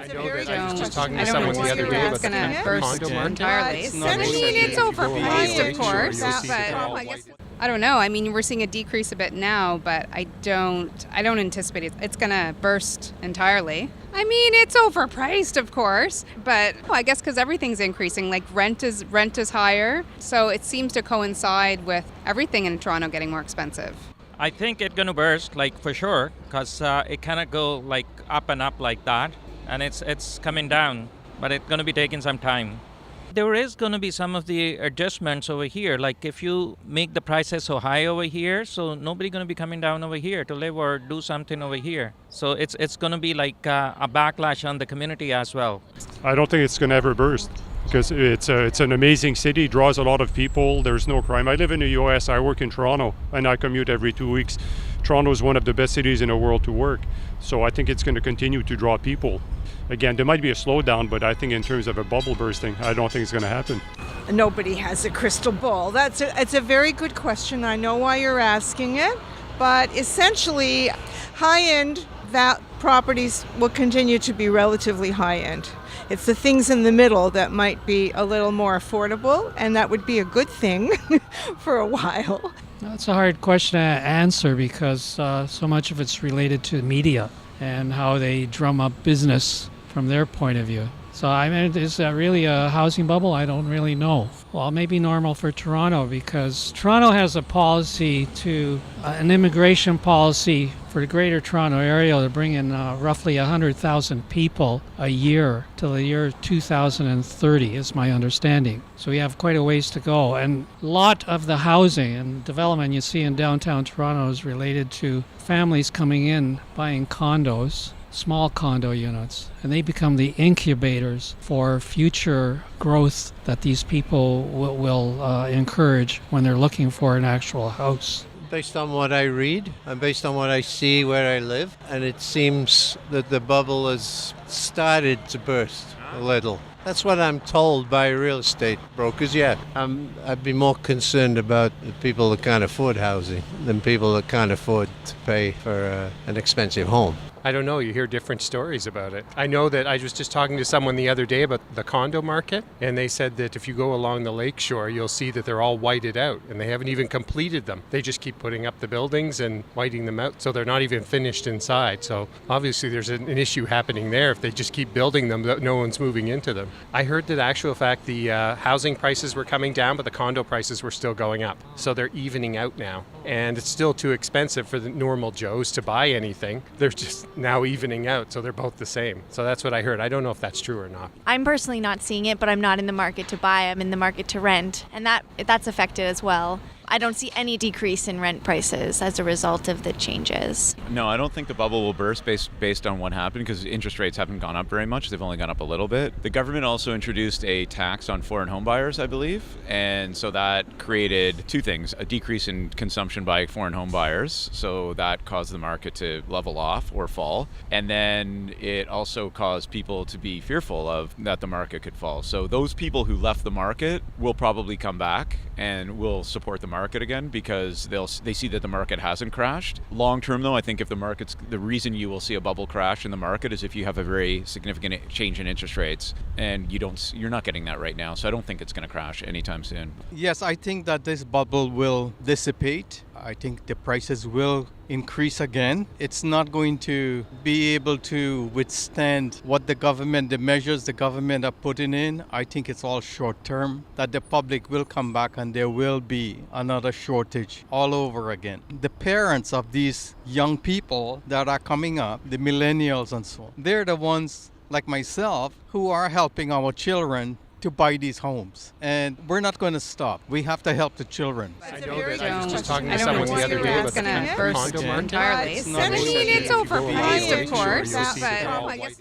I know that I was just talking to someone the other day about it's going to burst condo market. entirely. I mean, it's overpriced, of course, but I guess I don't know. I mean, we're seeing a decrease a bit now, but I don't anticipate it's going to burst entirely. I mean, it's overpriced, of course, but I guess because everything's increasing, like rent is higher, so it seems to coincide with everything in Toronto getting more expensive. I think it's going to burst, like for sure, because it cannot go like up and up like that, and it's coming down, but it's going to be taking some time. There is going to be some of the adjustments over here, like if you make the prices so high over here, so nobody going to be coming down over here to live or do something over here. So it's going to be like a backlash on the community as well. I don't think it's going to ever burst because it's an amazing city, draws a lot of people, there's no crime. I live in the US, I work in Toronto, and I commute every 2 weeks. Toronto is one of the best cities in the world to work, so I think it's going to continue to draw people. Again, there might be a slowdown, but I think in terms of a bubble bursting, I don't think it's going to happen. Nobody has a crystal ball. It's a very good question. I know why you're asking it, but essentially, high-end properties will continue to be relatively high-end. It's the things in the middle that might be a little more affordable, and that would be a good thing for a while. That's a hard question to answer because so much of it's related to media and how they drum up business from their point of view. So I mean, is that really a housing bubble? I don't really know. Well, it may be normal for Toronto because Toronto has a policy an immigration policy for the Greater Toronto Area to bring in roughly 100,000 people a year till the year 2030 is my understanding. So we have quite a ways to go. And a lot of the housing and development you see in downtown Toronto is related to families coming in, buying condos, small condo units, and they become the incubators for future growth that these people will encourage when they're looking for an actual house. Based on what I read and based on what I see where I live, and it seems that the bubble has started to burst a little. That's what I'm told by real estate brokers, yeah. I'd be more concerned about the people that can't afford housing than people that can't afford to pay for an expensive home. I don't know, you hear different stories about it. I know that I was just talking to someone the other day about the condo market, and they said that if you go along the lakeshore, you'll see that they're all whited out, and they haven't even completed them. They just keep putting up the buildings and whiting them out, so they're not even finished inside. So obviously there's an issue happening there if they just keep building them, that no one's moving into them. I heard that actual fact the housing prices were coming down, but the condo prices were still going up. So they're evening out now, and it's still too expensive for the normal Joes to buy anything. They're just now evening out, so they're both the same. So that's what I heard. I don't know if that's true or not. I'm personally not seeing it, but I'm not in the market to buy. I'm in the market to rent, and that's affected as well. I don't see any decrease in rent prices as a result of the changes. No, I don't think the bubble will burst based on what happened because interest rates haven't gone up very much. They've only gone up a little bit. The government also introduced a tax on foreign home buyers, I believe. And so that created two things, a decrease in consumption by foreign home buyers. So that caused the market to level off or fall. And then it also caused people to be fearful of that the market could fall. So those people who left the market will probably come back and will support the market again because they see that the market hasn't crashed. Long term though, I think if the reason you will see a bubble crash in the market is if you have a very significant change in interest rates, and you're not getting that right now. So I don't think it's going to crash anytime soon. Yes, I think that this bubble will dissipate. I think the prices will increase again. It's not going to be able to withstand the measures the government are putting in. I think it's all short term, that the public will come back and there will be another shortage all over again. The parents of these young people that are coming up, the millennials and so on, they're the ones like myself who are helping our children to buy these homes. And we're not going to stop. We have to help the children. I know that I was just talking to someone the other day about the condo market. Entirely. I mean, it's overpriced, of course, but I guess